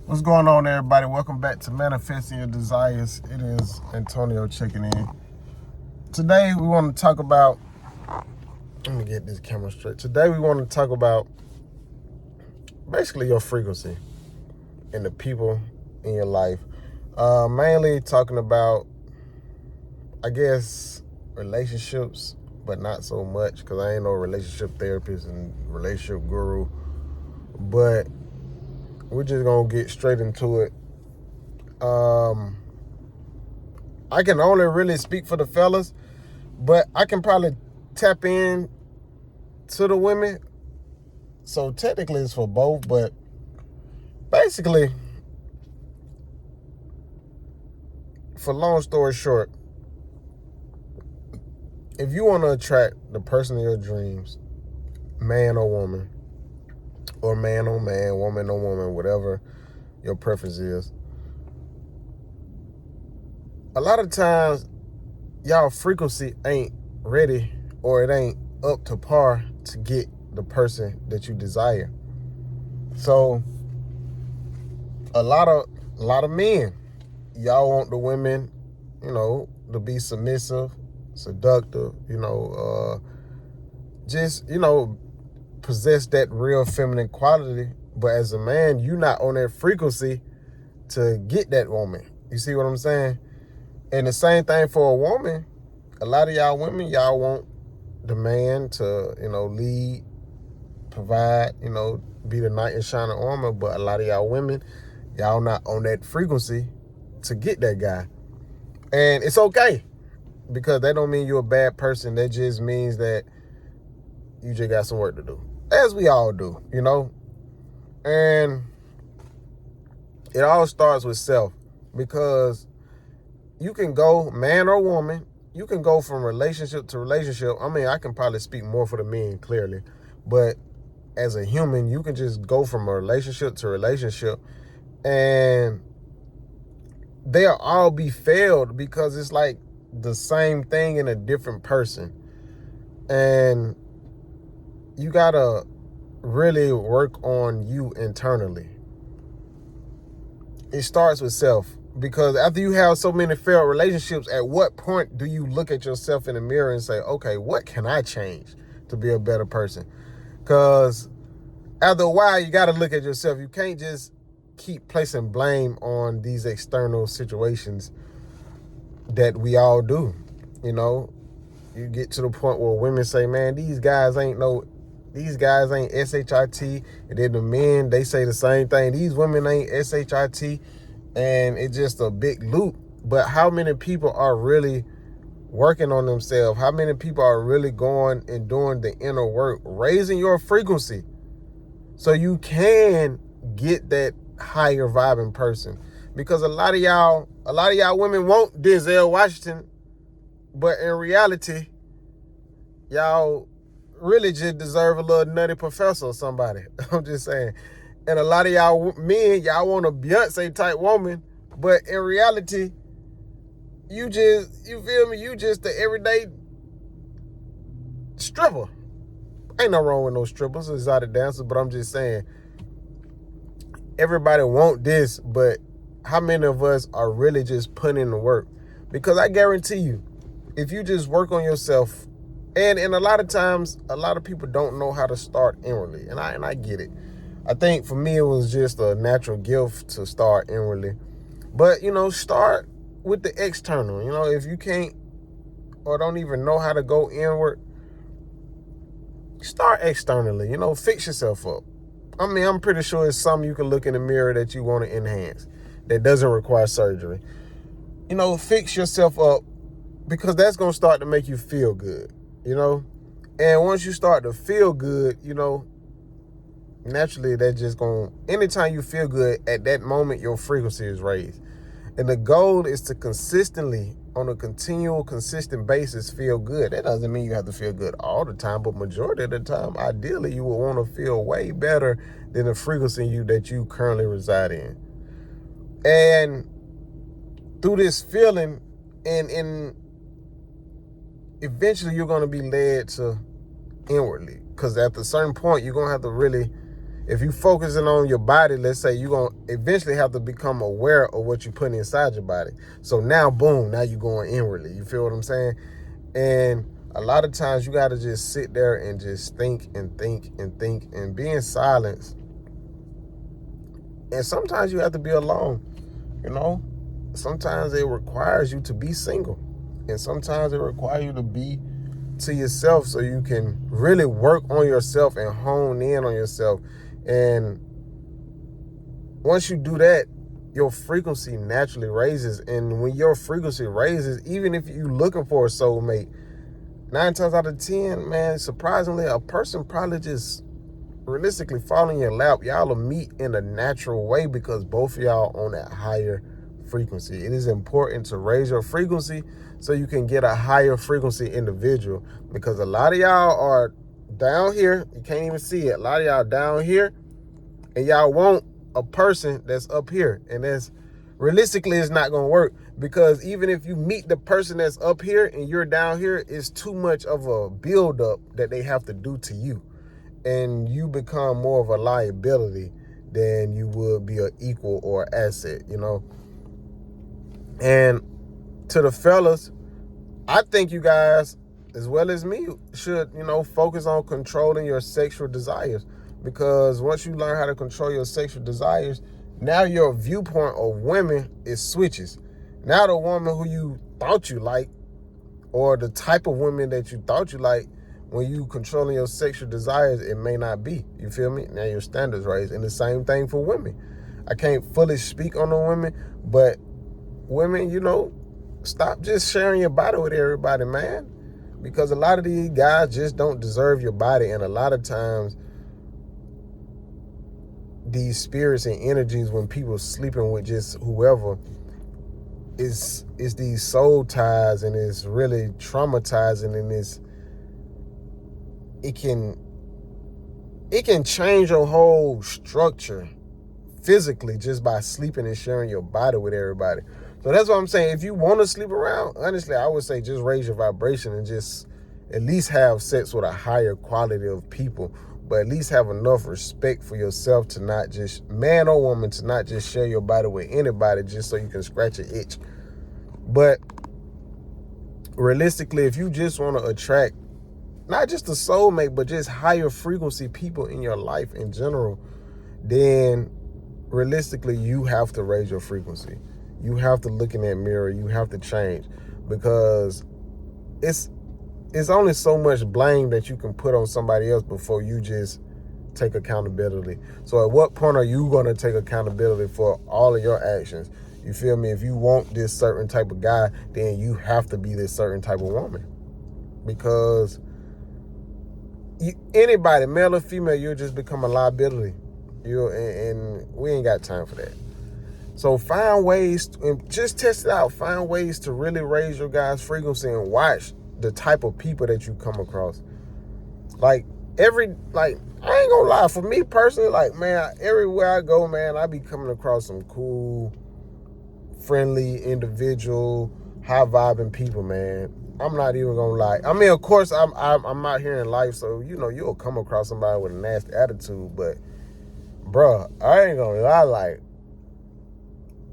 What's going on, everybody? Welcome back to Manifesting Your Desires. It is Antonio checking in. Today we want to talk about, let me get this camera straight. Today we want to talk about basically your frequency and the people in your life. Mainly talking about, I guess, relationships, but not so much because I ain't no relationship therapist and relationship guru. But we're just going to get straight into it. I can only really speak for the fellas, but I can probably tap in to the women. So technically it's for both, but basically, for long story short, if you want to attract the person of your dreams, man or woman, or man on man, woman on woman, whatever your preference is, a lot of times y'all frequency ain't ready or it ain't up to par to get the person that you desire. So a lot of men, y'all want the women, to be submissive, seductive, possess that real feminine quality. But as a man, you not on that frequency to get that woman. You see what I'm saying? And the same thing for a woman. A lot of y'all women, y'all want the man to, lead, provide, be the knight in shining armor. But a lot of y'all women, y'all not on that frequency to get that guy. And it's okay, because that don't mean you're a bad person. That just means that you just got some work to do, as we all do, And it all starts with self, because you can go, man or woman, you can go from relationship to relationship. I mean, I can probably speak more for the men, clearly. But as a human, you can just go from a relationship to relationship, and they'll all be failed because it's like the same thing in a different person. And you gotta really work on you internally. It starts with self, because after you have so many failed relationships, at what point do you look at yourself in the mirror and say, okay, what can I change to be a better person? Because after a while, you got to look at yourself. You can't just keep placing blame on these external situations that we all do. You get to the point where women say, man, these guys ain't SHIT. And then the men, they say the same thing. These women ain't SHIT. And it's just a big loop. But how many people are really working on themselves? How many people are really going and doing the inner work, raising your frequency so you can get that higher vibing person? Because a lot of y'all women want Denzel Washington, but in reality, y'all really just deserve a little Nutty Professor or somebody. I'm just saying. And a lot of y'all men, y'all want a Beyonce type woman, but in reality, you feel me? You just the everyday stripper. Ain't no wrong with no strippers, exotic dancers, but I'm just saying, everybody want this, but how many of us are really just putting in the work? Because I guarantee you, if you just work on yourself, and a lot of times, a lot of people don't know how to start inwardly, and I get it. I think for me, it was just a natural gift to start inwardly. But, start with the external. If you can't or don't even know how to go inward, start externally. Fix yourself up. I mean, I'm pretty sure it's something you can look in the mirror that you want to enhance that doesn't require surgery. Fix yourself up, because that's going to start to make you feel good, And once you start to feel good, naturally, that's just anytime you feel good, at that moment, your frequency is raised. And the goal is to consistently, on a consistent basis, feel good. That doesn't mean you have to feel good all the time, but majority of the time, ideally, you will want to feel way better than the frequency that you currently reside in. And through this feeling, and eventually you're going to be led to inwardly, because at a certain point, you're going to have to really If you focusing on your body, let's say you're going to eventually have to become aware of what you put inside your body. So now, boom, now you're going inwardly. You feel what I'm saying? And a lot of times you got to just sit there and just think and think and think and be in silence. And sometimes you have to be alone, you know? Sometimes it requires you to be single. And sometimes it requires you to be to yourself so you can really work on yourself and hone in on yourself. And once you do that, your frequency naturally raises. And when your frequency raises, even if you're looking for a soulmate, 9 times out of 10, man, surprisingly, a person probably just realistically fall in your lap. Y'all will meet in a natural way because both of y'all on that higher frequency. It is important to raise your frequency so you can get a higher frequency individual, because a lot of y'all are down here. You can't even see it. A lot of y'all down here, and y'all want a person that's up here, and that's realistically it's not going to work, because even if you meet the person that's up here and you're down here, it's too much of a buildup that they have to do to you, and you become more of a liability than you would be an equal or asset, you know. And to the fellas, I think you guys, as well as me, should, you know, focus on controlling your sexual desires, because once you learn how to control your sexual desires, now your viewpoint of women is switches. Now the woman who you thought you like, or the type of women that you thought you like, when you controlling your sexual desires, it may not be. You feel me? Now your standards raised. And the same thing for women. I can't fully speak on the women, but women, you know, stop just sharing your body with everybody, man. Because a lot of these guys just don't deserve your body. And a lot of times, these spirits and energies, when people sleeping with just whoever, is these soul ties, and it's really traumatizing, and it can change your whole structure physically just by sleeping and sharing your body with everybody. So that's what I'm saying. If you want to sleep around, honestly, I would say just raise your vibration and just at least have sex with a higher quality of people, but at least have enough respect for yourself to not just, man or woman, to not just share your body with anybody just so you can scratch an itch. But realistically, if you just want to attract not just a soulmate, but just higher frequency people in your life in general, then realistically, you have to raise your frequency. You have to look in that mirror. You have to change, because it's only so much blame that you can put on somebody else before you just take accountability. So at what point are you going to take accountability for all of your actions? You feel me? If you want this certain type of guy, then you have to be this certain type of woman, because anybody, male or female, you'll just become a liability. And we ain't got time for that. So find ways, and just test it out. Find ways to really raise your guys' frequency and watch the type of people that you come across. I ain't gonna lie, for me personally, man, everywhere I go, man, I be coming across some cool, friendly, individual, high vibing people, man. I'm not even gonna lie. I mean, of course, I'm out here in life, so you know you'll come across somebody with a nasty attitude, but bruh, I ain't gonna lie,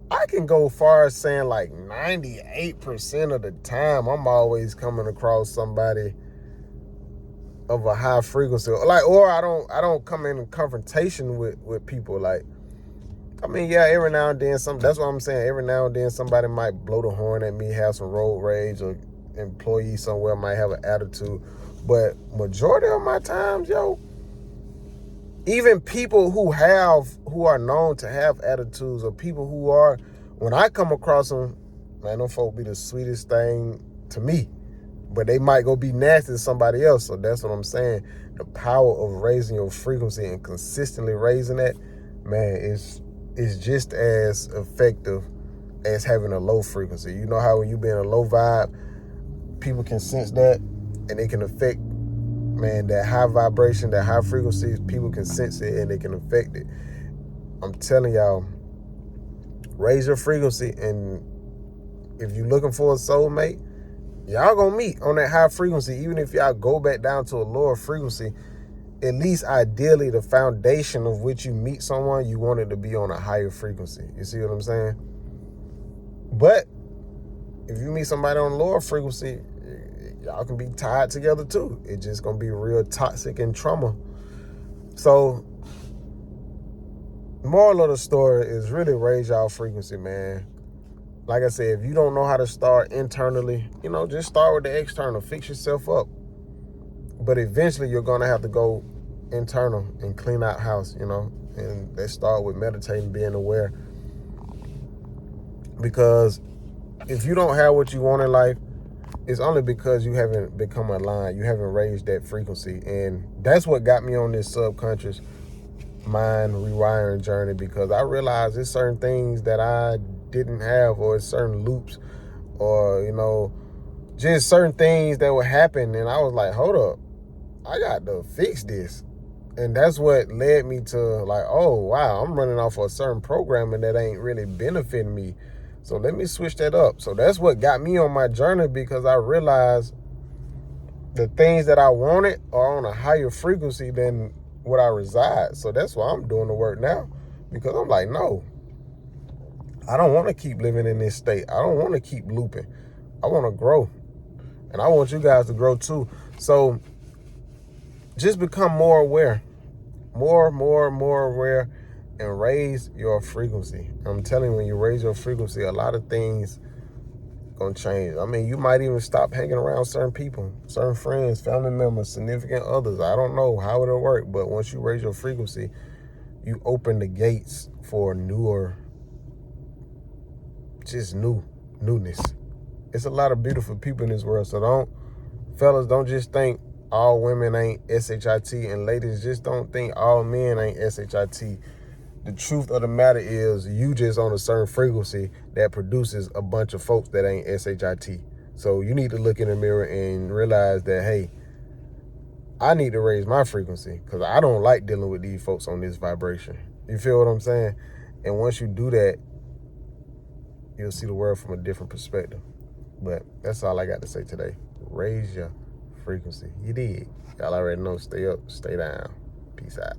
I can go far as saying 98% of the time I'm always coming across somebody of a high frequency, or I don't come in confrontation with people. I mean, yeah, every now and then that's what I'm saying. Every now and then somebody might blow the horn at me, have some road rage, or employee somewhere might have an attitude. But majority of my times, yo, even people who are known to have attitudes, or people who are, when I come across them, man, them folk be the sweetest thing to me. But they might go be nasty to somebody else. So that's what I'm saying. The power of raising your frequency and consistently raising that, man, is just as effective as having a low frequency. You know how when you be in a low vibe, people can sense that, and they can affect, man, that high vibration, that high frequency, people can sense it and they can affect it. I'm telling y'all, raise your frequency, and if you're looking for a soulmate, y'all gonna meet on that high frequency. Even if y'all go back down to a lower frequency, at least ideally, the foundation of which you meet someone, you want it to be on a higher frequency. You see what I'm saying? But if you meet somebody on a lower frequency, y'all can be tied together too. It's just gonna be real toxic and trauma. So, moral of the story is really raise y'all frequency, man. Like I said, if you don't know how to start internally, just start with the external. Fix yourself up. But eventually you're gonna have to go internal and clean out house, and let's start with meditating, being aware. Because if you don't have what you want in life, it's only because you haven't become aligned. You haven't raised that frequency. And that's what got me on this subconscious mind rewiring journey, because I realized there's certain things that I didn't have, or certain loops, or, just certain things that would happen. And I was like, hold up, I got to fix this. And that's what led me to like, oh, wow, I'm running off of a certain programming that ain't really benefiting me. So let me switch that up. So that's what got me on my journey, because I realized the things that I wanted are on a higher frequency than what I reside. So that's why I'm doing the work now, because I'm like, no, I don't want to keep living in this state. I don't want to keep looping. I want to grow. And I want you guys to grow too. So just become more aware, more aware, and raise your frequency. I'm telling you, when you raise your frequency, a lot of things gonna change. I mean, you might even stop hanging around certain people, certain friends, family members, significant others. I don't know how it'll work, but once you raise your frequency, you open the gates for newness. It's a lot of beautiful people in this world. So fellas, don't just think all women ain't SHIT, and ladies, just don't think all men ain't SHIT. The truth of the matter is, you just on a certain frequency that produces a bunch of folks that ain't SHIT. So you need to look in the mirror and realize that, hey, I need to raise my frequency, because I don't like dealing with these folks on this vibration. You feel what I'm saying? And once you do that, you'll see the world from a different perspective. But that's all I got to say today. Raise your frequency. You did. Y'all already know. Stay up, stay down. Peace out.